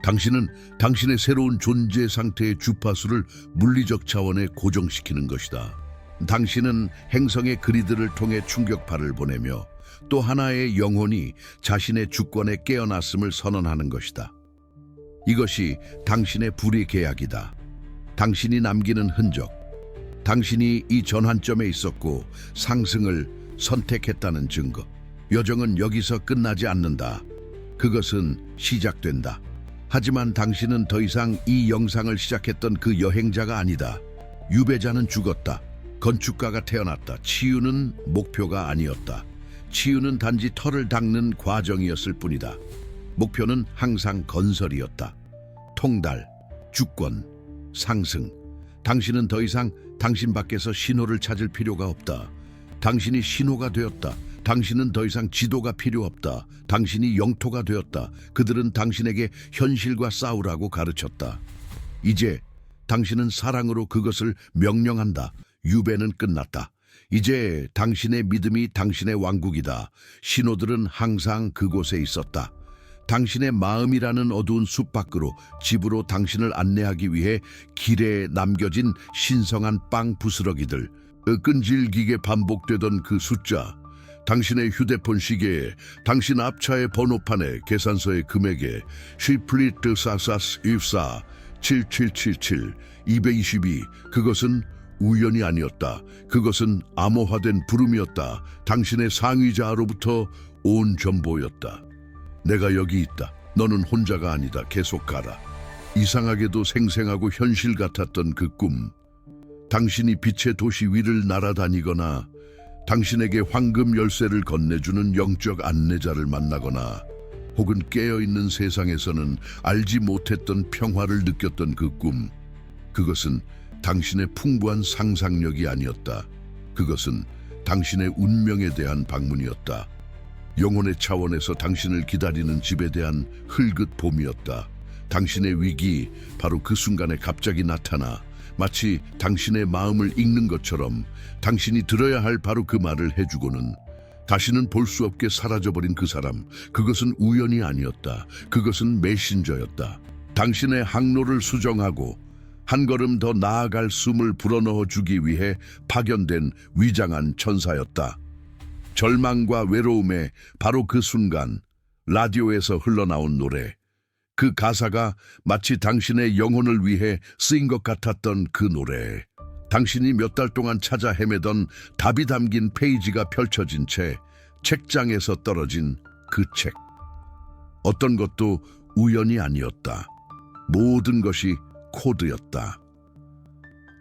당신은 당신의 새로운 존재 상태의 주파수를 물리적 차원에 고정시키는 것이다. 당신은 행성의 그리드를 통해 충격파를 보내며 또 하나의 영혼이 자신의 주권에 깨어났음을 선언하는 것이다. 이것이 당신의 불의 계약이다. 당신이 남기는 흔적, 당신이 이 전환점에 있었고 상승을 선택했다는 증거. 여정은 여기서 끝나지 않는다. 그것은 시작된다. 하지만 당신은 더 이상 이 영상을 시작했던 그 여행자가 아니다. 유배자는 죽었다. 건축가가 태어났다. 치유는 목표가 아니었다. 치유는 단지 털을 닦는 과정이었을 뿐이다. 목표는 항상 건설이었다. 통달, 주권, 상승. 당신은 더 이상 당신 밖에서 신호를 찾을 필요가 없다. 당신이 신호가 되었다. 당신은 더 이상 지도가 필요 없다. 당신이 영토가 되었다. 그들은 당신에게 현실과 싸우라고 가르쳤다. 이제 당신은 사랑으로 그것을 명령한다. 유배는 끝났다. 이제 당신의 믿음이 당신의 왕국이다. 신호들은 항상 그곳에 있었다. 당신의 마음이라는 어두운 숲 밖으로, 집으로 당신을 안내하기 위해 길에 남겨진 신성한 빵 부스러기들. 끈질기게 반복되던 그 숫자. 당신의 휴대폰 시계에, 당신 앞차의 번호판에, 계산서의 금액에 쉬플리트 사사스 24 7777 222. 그것은 우연이 아니었다. 그것은 암호화된 부름이었다. 당신의 상위자로부터 온 전보였다. 내가 여기 있다. 너는 혼자가 아니다. 계속 가라. 이상하게도 생생하고 현실 같았던 그 꿈. 당신이 빛의 도시 위를 날아다니거나 당신에게 황금 열쇠를 건네주는 영적 안내자를 만나거나 혹은 깨어있는 세상에서는 알지 못했던 평화를 느꼈던 그 꿈. 그것은 당신의 풍부한 상상력이 아니었다. 그것은 당신의 운명에 대한 방문이었다. 영혼의 차원에서 당신을 기다리는 집에 대한 흘긋 봄이었다. 당신의 위기, 바로 그 순간에 갑자기 나타나 마치 당신의 마음을 읽는 것처럼 당신이 들어야 할 바로 그 말을 해주고는 다시는 볼 수 없게 사라져버린 그 사람. 그것은 우연이 아니었다. 그것은 메신저였다. 당신의 항로를 수정하고 한 걸음 더 나아갈 숨을 불어넣어 주기 위해 파견된 위장한 천사였다. 절망과 외로움에 바로 그 순간 라디오에서 흘러나온 노래. 그 가사가 마치 당신의 영혼을 위해 쓰인 것 같았던 그 노래. 당신이 몇 달 동안 찾아 헤매던 답이 담긴 페이지가 펼쳐진 채 책장에서 떨어진 그 책. 어떤 것도 우연이 아니었다. 모든 것이 코드였다.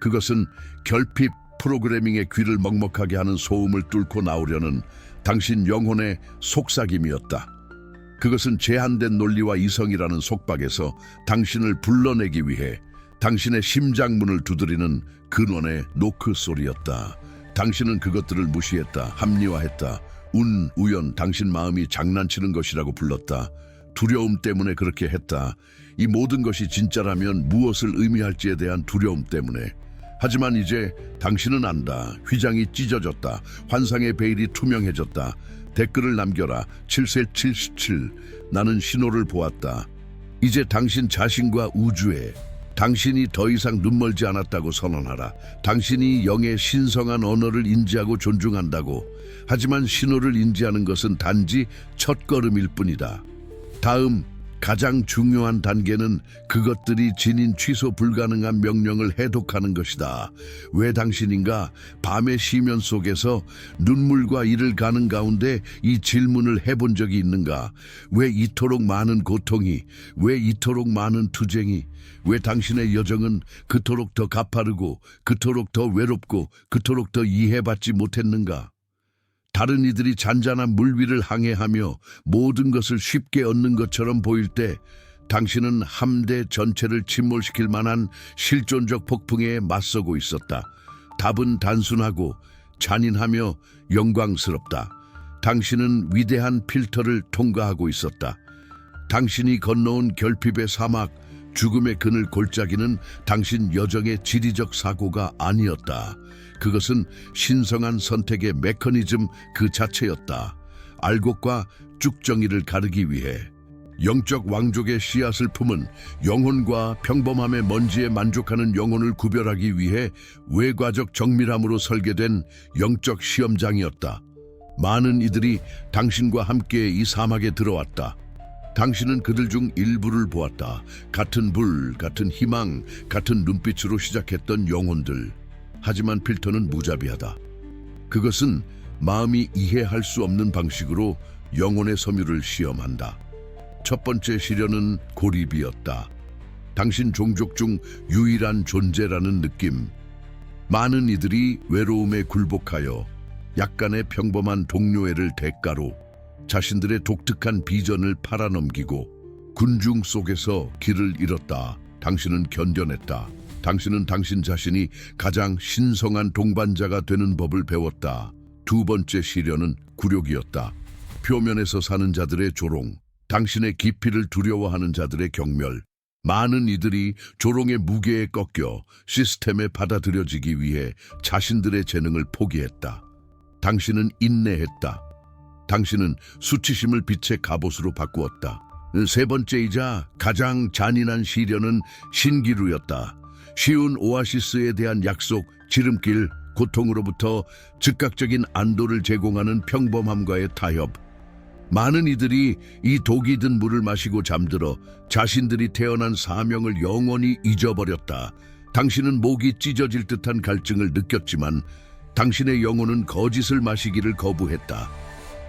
그것은 결핍 프로그래밍의 귀를 먹먹하게 하는 소음을 뚫고 나오려는 당신 영혼의 속삭임이었다. 그것은 제한된 논리와 이성이라는 속박에서 당신을 불러내기 위해 당신의 심장문을 두드리는 근원의 노크 소리였다. 당신은 그것들을 무시했다. 합리화했다. 우연, 당신 마음이 장난치는 것이라고 불렀다. 두려움 때문에 그렇게 했다. 이 모든 것이 진짜라면 무엇을 의미할지에 대한 두려움 때문에. 하지만 이제 당신은 안다. 휘장이 찢어졌다. 환상의 베일이 투명해졌다. 댓글을 남겨라. 7세 77. 나는 신호를 보았다. 이제 당신 자신과 우주에 당신이 더 이상 눈멀지 않았다고 선언하라. 당신이 영의 신성한 언어를 인지하고 존중한다고. 하지만 신호를 인지하는 것은 단지 첫걸음일 뿐이다. 다음 가장 중요한 단계는 그것들이 지닌 취소 불가능한 명령을 해독하는 것이다. 왜 당신인가? 밤의 시면 속에서 눈물과 이를 가는 가운데 이 질문을 해본 적이 있는가? 왜 이토록 많은 고통이? 왜 이토록 많은 투쟁이? 왜 당신의 여정은 그토록 더 가파르고 그토록 더 외롭고 그토록 더 이해받지 못했는가? 다른 이들이 잔잔한 물 위를 항해하며 모든 것을 쉽게 얻는 것처럼 보일 때 당신은 함대 전체를 침몰시킬 만한 실존적 폭풍에 맞서고 있었다. 답은 단순하고 잔인하며 영광스럽다. 당신은 위대한 필터를 통과하고 있었다. 당신이 건너온 결핍의 사막, 죽음의 그늘 골짜기는 당신 여정의 지리적 사고가 아니었다. 그것은 신성한 선택의 메커니즘 그 자체였다. 알곡과 쭉정이를 가르기 위해. 영적 왕족의 씨앗을 품은 영혼과 평범함의 먼지에 만족하는 영혼을 구별하기 위해 외과적 정밀함으로 설계된 영적 시험장이었다. 많은 이들이 당신과 함께 이 사막에 들어왔다. 당신은 그들 중 일부를 보았다. 같은 불, 같은 희망, 같은 눈빛으로 시작했던 영혼들. 하지만 필터는 무자비하다. 그것은 마음이 이해할 수 없는 방식으로 영혼의 섬유를 시험한다. 첫 번째 시련은 고립이었다. 당신 종족 중 유일한 존재라는 느낌. 많은 이들이 외로움에 굴복하여 약간의 평범한 동료애를 대가로 자신들의 독특한 비전을 팔아넘기고 군중 속에서 길을 잃었다. 당신은 견뎌냈다. 당신은 당신 자신이 가장 신성한 동반자가 되는 법을 배웠다. 두 번째 시련은 굴욕이었다. 표면에서 사는 자들의 조롱, 당신의 깊이를 두려워하는 자들의 경멸. 많은 이들이 조롱의 무게에 꺾여 시스템에 받아들여지기 위해 자신들의 재능을 포기했다. 당신은 인내했다. 당신은 수치심을 빛의 갑옷으로 바꾸었다. 세 번째이자 가장 잔인한 시련은 신기루였다. 쉬운 오아시스에 대한 약속, 지름길, 고통으로부터 즉각적인 안도를 제공하는 평범함과의 타협. 많은 이들이 이 독이 든 물을 마시고 잠들어 자신들이 태어난 사명을 영원히 잊어버렸다. 당신은 목이 찢어질 듯한 갈증을 느꼈지만 당신의 영혼은 거짓을 마시기를 거부했다.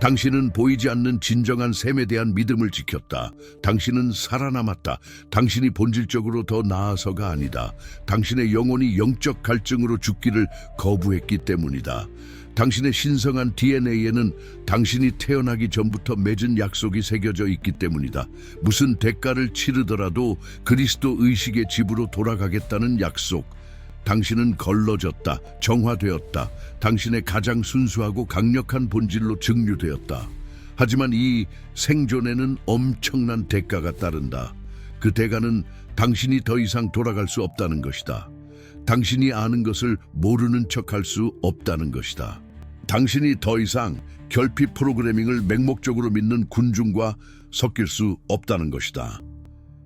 당신은 보이지 않는 진정한 샘에 대한 믿음을 지켰다. 당신은 살아남았다. 당신이 본질적으로 더 나아서가 아니다. 당신의 영혼이 영적 갈증으로 죽기를 거부했기 때문이다. 당신의 신성한 DNA에는 당신이 태어나기 전부터 맺은 약속이 새겨져 있기 때문이다. 무슨 대가를 치르더라도 그리스도 의식의 집으로 돌아가겠다는 약속. 당신은 걸러졌다, 정화되었다. 당신의 가장 순수하고 강력한 본질로 증류되었다. 하지만 이 생존에는 엄청난 대가가 따른다. 그 대가는 당신이 더 이상 돌아갈 수 없다는 것이다. 당신이 아는 것을 모르는 척할 수 없다는 것이다. 당신이 더 이상 결핍 프로그래밍을 맹목적으로 믿는 군중과 섞일 수 없다는 것이다.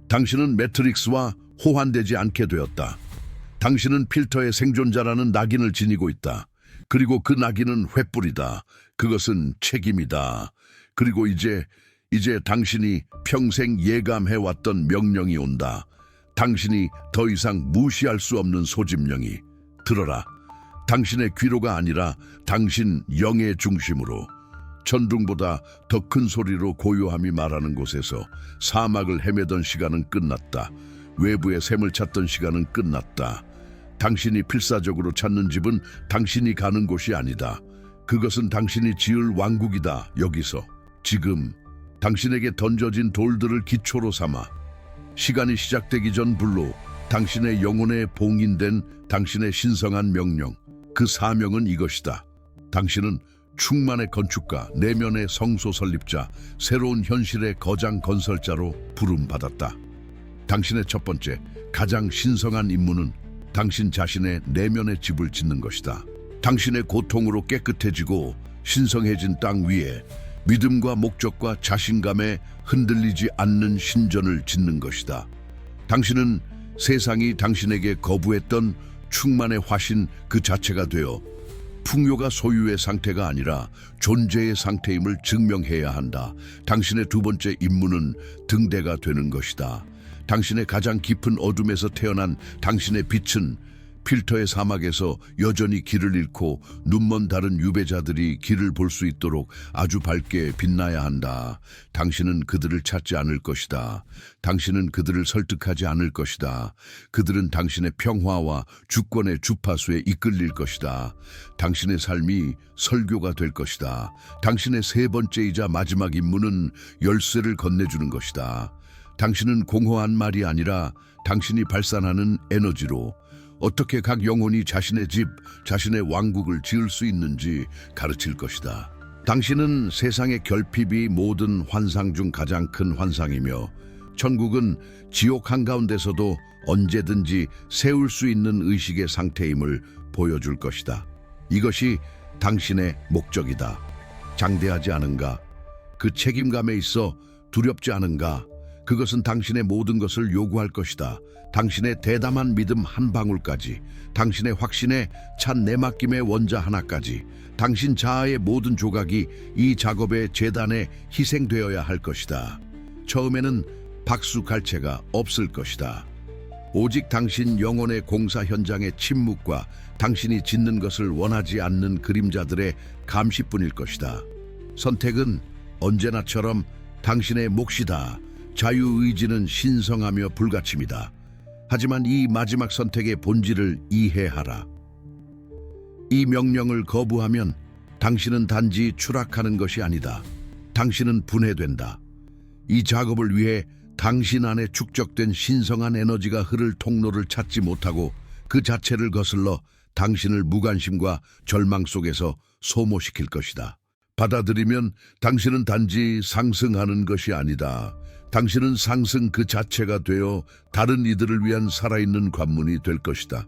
당신은 매트릭스와 호환되지 않게 되었다. 당신은 필터의 생존자라는 낙인을 지니고 있다. 그리고 그 낙인은 횃불이다. 그것은 책임이다. 그리고 이제 당신이 평생 예감해왔던 명령이 온다. 당신이 더 이상 무시할 수 없는 소집령이. 들어라. 당신의 귀로가 아니라 당신 영의 중심으로. 천둥보다 더 큰 소리로 고요함이 말하는 곳에서 사막을 헤매던 시간은 끝났다. 외부의 샘을 찾던 시간은 끝났다. 당신이 필사적으로 찾는 집은 당신이 가는 곳이 아니다. 그것은 당신이 지을 왕국이다. 여기서 지금 당신에게 던져진 돌들을 기초로 삼아 시간이 시작되기 전 불로 당신의 영혼에 봉인된 당신의 신성한 명령. 그 사명은 이것이다. 당신은 충만의 건축가, 내면의 성소 설립자, 새로운 현실의 거장 건설자로 부름받았다. 당신의 첫 번째, 가장 신성한 임무는 당신 자신의 내면의 집을 짓는 것이다. 당신의 고통으로 깨끗해지고 신성해진 땅 위에 믿음과 목적과 자신감에 흔들리지 않는 신전을 짓는 것이다. 당신은 세상이 당신에게 거부했던 충만의 화신 그 자체가 되어 풍요가 소유의 상태가 아니라 존재의 상태임을 증명해야 한다. 당신의 두 번째 임무는 등대가 되는 것이다. 당신의 가장 깊은 어둠에서 태어난 당신의 빛은 필터의 사막에서 여전히 길을 잃고 눈먼 다른 유배자들이 길을 볼 수 있도록 아주 밝게 빛나야 한다. 당신은 그들을 찾지 않을 것이다. 당신은 그들을 설득하지 않을 것이다. 그들은 당신의 평화와 주권의 주파수에 이끌릴 것이다. 당신의 삶이 설교가 될 것이다. 당신의 세 번째이자 마지막 임무는 열쇠를 건네주는 것이다. 당신은 공허한 말이 아니라 당신이 발산하는 에너지로 어떻게 각 영혼이 자신의 집, 자신의 왕국을 지을 수 있는지 가르칠 것이다. 당신은 세상의 결핍이 모든 환상 중 가장 큰 환상이며 천국은 지옥 한가운데서도 언제든지 세울 수 있는 의식의 상태임을 보여줄 것이다. 이것이 당신의 목적이다. 장대하지 않은가? 그 책임감에 있어 두렵지 않은가? 그것은 당신의 모든 것을 요구할 것이다. 당신의 대담한 믿음 한 방울까지, 당신의 확신에 찬 내맡김의 원자 하나까지, 당신 자아의 모든 조각이 이 작업의 재단에 희생되어야 할 것이다. 처음에는 박수 갈채가 없을 것이다. 오직 당신 영혼의 공사 현장의 침묵과 당신이 짓는 것을 원하지 않는 그림자들의 감시뿐일 것이다. 선택은 언제나처럼 당신의 몫이다. 자유의지는 신성하며 불가침이다. 하지만 이 마지막 선택의 본질을 이해하라. 이 명령을 거부하면 당신은 단지 추락하는 것이 아니다. 당신은 분해된다. 이 작업을 위해 당신 안에 축적된 신성한 에너지가 흐를 통로를 찾지 못하고 그 자체를 거슬러 당신을 무관심과 절망 속에서 소모시킬 것이다. 받아들이면 당신은 단지 상승하는 것이 아니다. 당신은 상승 그 자체가 되어 다른 이들을 위한 살아있는 관문이 될 것이다.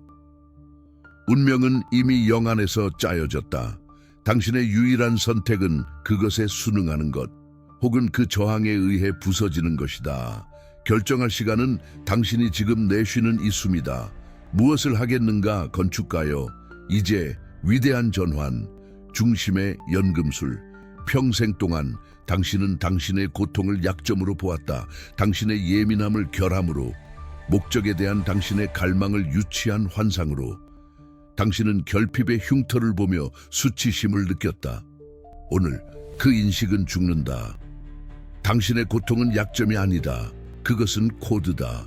운명은 이미 영안에서 짜여졌다. 당신의 유일한 선택은 그것에 순응하는 것, 혹은 그 저항에 의해 부서지는 것이다. 결정할 시간은 당신이 지금 내쉬는 이 숨이다. 무엇을 하겠는가, 건축가여. 이제 위대한 전환, 중심의 연금술. 평생 동안 당신은 당신의 고통을 약점으로 보았다. 당신의 예민함을 결함으로, 목적에 대한 당신의 갈망을 유치한 환상으로. 당신은 결핍의 흉터를 보며 수치심을 느꼈다. 오늘 그 인식은 죽는다. 당신의 고통은 약점이 아니다. 그것은 코드다.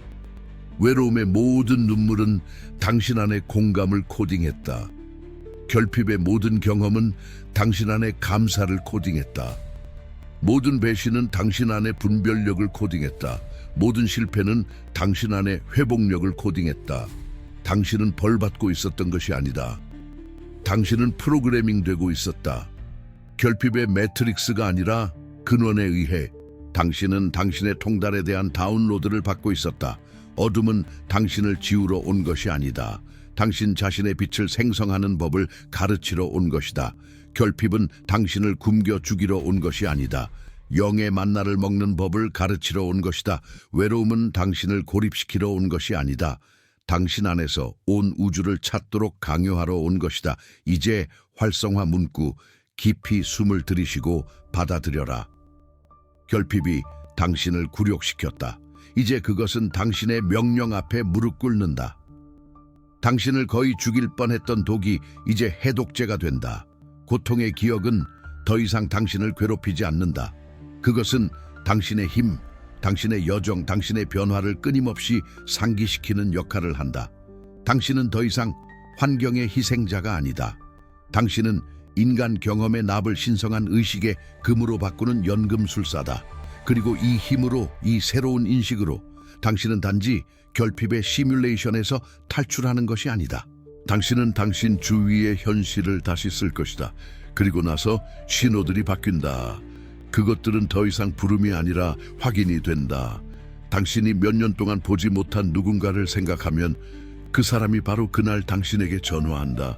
외로움의 모든 눈물은 당신 안에 공감을 코딩했다. 결핍의 모든 경험은 당신 안에 감사를 코딩했다. 모든 배신은 당신 안에 분별력을 코딩했다. 모든 실패는 당신 안에 회복력을 코딩했다. 당신은 벌받고 있었던 것이 아니다. 당신은 프로그래밍 되고 있었다. 결핍의 매트릭스가 아니라 근원에 의해 당신은 당신의 통달에 대한 다운로드를 받고 있었다. 어둠은 당신을 지우러 온 것이 아니다. 당신 자신의 빛을 생성하는 법을 가르치러 온 것이다. 결핍은 당신을 굶겨 죽이러 온 것이 아니다. 영의 만나를 먹는 법을 가르치러 온 것이다. 외로움은 당신을 고립시키러 온 것이 아니다. 당신 안에서 온 우주를 찾도록 강요하러 온 것이다. 이제 활성화 문구, 깊이 숨을 들이쉬고 받아들여라. 결핍이 당신을 굴욕시켰다. 이제 그것은 당신의 명령 앞에 무릎 꿇는다. 당신을 거의 죽일 뻔했던 독이 이제 해독제가 된다. 고통의 기억은 더 이상 당신을 괴롭히지 않는다. 그것은 당신의 힘, 당신의 여정, 당신의 변화를 끊임없이 상기시키는 역할을 한다. 당신은 더 이상 환경의 희생자가 아니다. 당신은 인간 경험의 납을 신성한 의식의 금으로 바꾸는 연금술사다. 그리고 이 힘으로, 이 새로운 인식으로 당신은 단지 결핍의 시뮬레이션에서 탈출하는 것이 아니다. 당신은 당신 주위의 현실을 다시 쓸 것이다. 그리고 나서 신호들이 바뀐다. 그것들은 더 이상 부름이 아니라 확인이 된다. 당신이 몇 년 동안 보지 못한 누군가를 생각하면 그 사람이 바로 그날 당신에게 전화한다.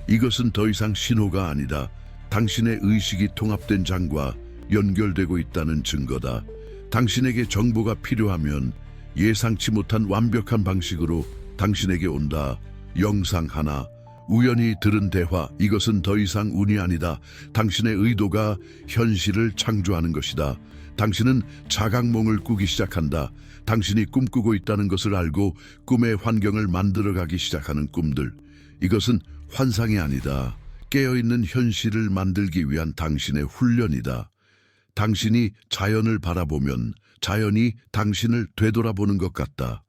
이것은 더 이상 신호가 아니다. 당신의 의식이 통합된 장과 연결되고 있다는 증거다. 당신에게 정보가 필요하면 예상치 못한 완벽한 방식으로 당신에게 온다. 영상 하나, 우연히 들은 대화, 이것은 더 이상 운이 아니다. 당신의 의도가 현실을 창조하는 것이다. 당신은 자각몽을 꾸기 시작한다. 당신이 꿈꾸고 있다는 것을 알고 꿈의 환경을 만들어가기 시작하는 꿈들. 이것은 환상이 아니다. 깨어있는 현실을 만들기 위한 당신의 훈련이다. 당신이 자연을 바라보면 자연이 당신을 되돌아보는 것 같다.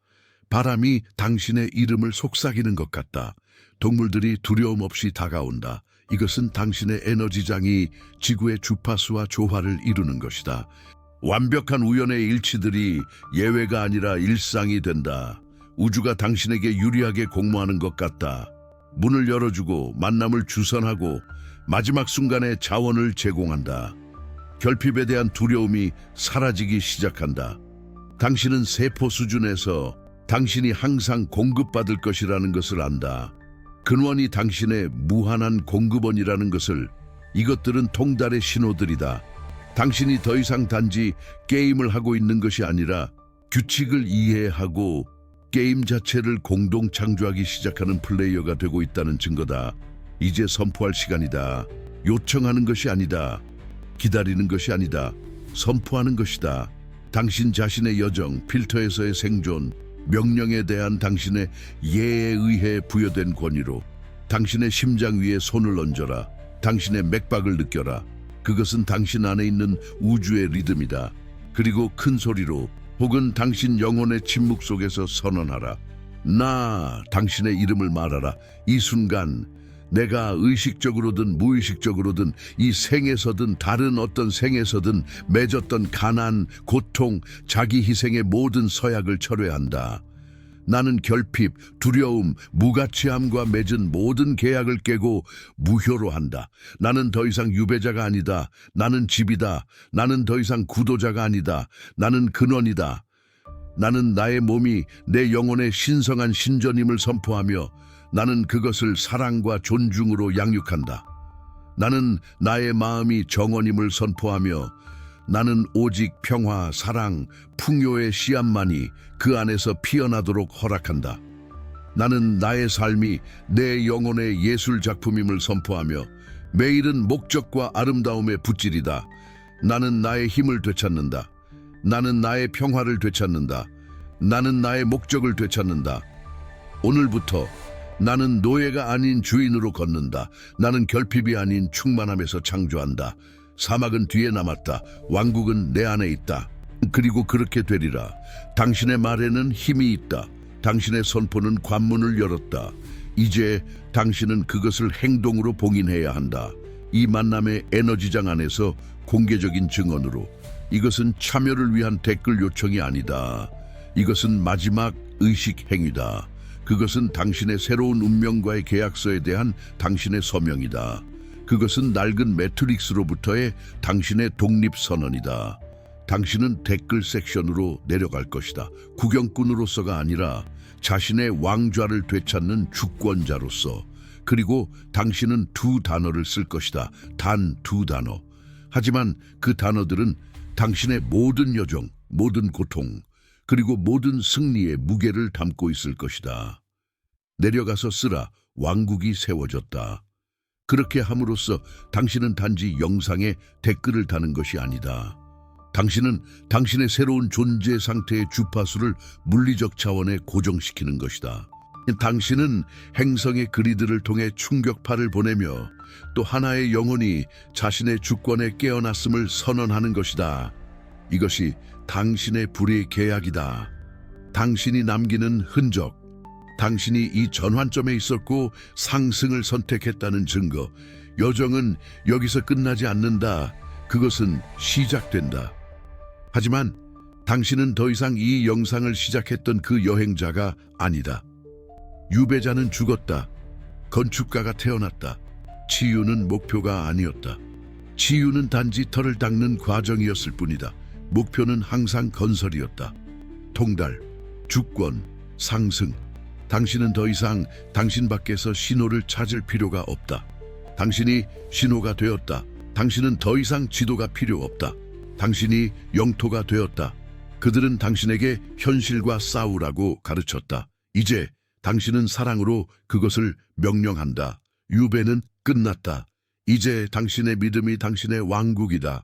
바람이 당신의 이름을 속삭이는 것 같다. 동물들이 두려움 없이 다가온다. 이것은 당신의 에너지장이 지구의 주파수와 조화를 이루는 것이다. 완벽한 우연의 일치들이 예외가 아니라 일상이 된다. 우주가 당신에게 유리하게 공모하는 것 같다. 문을 열어주고 만남을 주선하고 마지막 순간에 자원을 제공한다. 결핍에 대한 두려움이 사라지기 시작한다. 당신은 세포 수준에서 당신이 항상 공급받을 것이라는 것을 안다. 근원이 당신의 무한한 공급원이라는 것을. 이것들은 통달의 신호들이다. 당신이 더 이상 단지 게임을 하고 있는 것이 아니라 규칙을 이해하고 게임 자체를 공동 창조하기 시작하는 플레이어가 되고 있다는 증거다. 이제 선포할 시간이다. 요청하는 것이 아니다. 기다리는 것이 아니다. 선포하는 것이다. 당신 자신의 여정, 필터에서의 생존, 명령에 대한 당신의 예에 의해 부여된 권위로 당신의 심장 위에 손을 얹어라. 당신의 맥박을 느껴라. 그것은 당신 안에 있는 우주의 리듬이다. 그리고 큰 소리로 혹은 당신 영혼의 침묵 속에서 선언하라. 나 당신의 이름을 말하라. 이 순간 내가 의식적으로든 무의식적으로든 이 생에서든 다른 어떤 생에서든 맺었던 가난, 고통, 자기 희생의 모든 서약을 철회한다. 나는 결핍, 두려움, 무가치함과 맺은 모든 계약을 깨고 무효로 한다. 나는 더 이상 유배자가 아니다. 나는 집이다. 나는 더 이상 구도자가 아니다. 나는 근원이다. 나는 나의 몸이 내 영혼의 신성한 신전임을 선포하며 나는 그것을 사랑과 존중으로 양육한다. 나는 나의 마음이 정원임을 선포하며 나는 오직 평화, 사랑, 풍요의 씨앗만이 그 안에서 피어나도록 허락한다. 나는 나의 삶이 내 영혼의 예술 작품임을 선포하며 매일은 목적과 아름다움의 붓질이다. 나는 나의 힘을 되찾는다. 나는 나의 평화를 되찾는다. 나는 나의 목적을 되찾는다. 오늘부터 나는 노예가 아닌 주인으로 걷는다. 나는 결핍이 아닌 충만함에서 창조한다. 사막은 뒤에 남았다. 왕국은 내 안에 있다. 그리고 그렇게 되리라. 당신의 말에는 힘이 있다. 당신의 선포는 관문을 열었다. 이제 당신은 그것을 행동으로 봉인해야 한다. 이 만남의 에너지장 안에서 공개적인 증언으로. 이것은 참여를 위한 댓글 요청이 아니다. 이것은 마지막 의식 행위다. 그것은 당신의 새로운 운명과의 계약서에 대한 당신의 서명이다. 그것은 낡은 매트릭스로부터의 당신의 독립선언이다. 당신은 댓글 섹션으로 내려갈 것이다. 구경꾼으로서가 아니라 자신의 왕좌를 되찾는 주권자로서. 그리고 당신은 두 단어를 쓸 것이다. 단 두 단어. 하지만 그 단어들은 당신의 모든 여정, 모든 고통, 그리고 모든 승리의 무게를 담고 있을 것이다. 내려가서 쓰라. 왕국이 세워졌다. 그렇게 함으로써 당신은 단지 영상에 댓글을 다는 것이 아니다. 당신은 당신의 새로운 존재 상태의 주파수를 물리적 차원에 고정시키는 것이다. 당신은 행성의 그리드를 통해 충격파를 보내며 또 하나의 영혼이 자신의 주권에 깨어났음을 선언하는 것이다. 이것이 당신의 불의 계약이다. 당신이 남기는 흔적, 당신이 이 전환점에 있었고 상승을 선택했다는 증거. 여정은 여기서 끝나지 않는다. 그것은 시작된다. 하지만 당신은 더 이상 이 영상을 시작했던 그 여행자가 아니다. 유배자는 죽었다. 건축가가 태어났다. 치유는 목표가 아니었다. 치유는 단지 털을 닦는 과정이었을 뿐이다. 목표는 항상 건설이었다. 통달, 주권, 상승. 당신은 더 이상 당신 밖에서 신호를 찾을 필요가 없다. 당신이 신호가 되었다. 당신은 더 이상 지도가 필요 없다. 당신이 영토가 되었다. 그들은 당신에게 현실과 싸우라고 가르쳤다. 이제 당신은 사랑으로 그것을 명령한다. 유배는 끝났다. 이제 당신의 믿음이 당신의 왕국이다.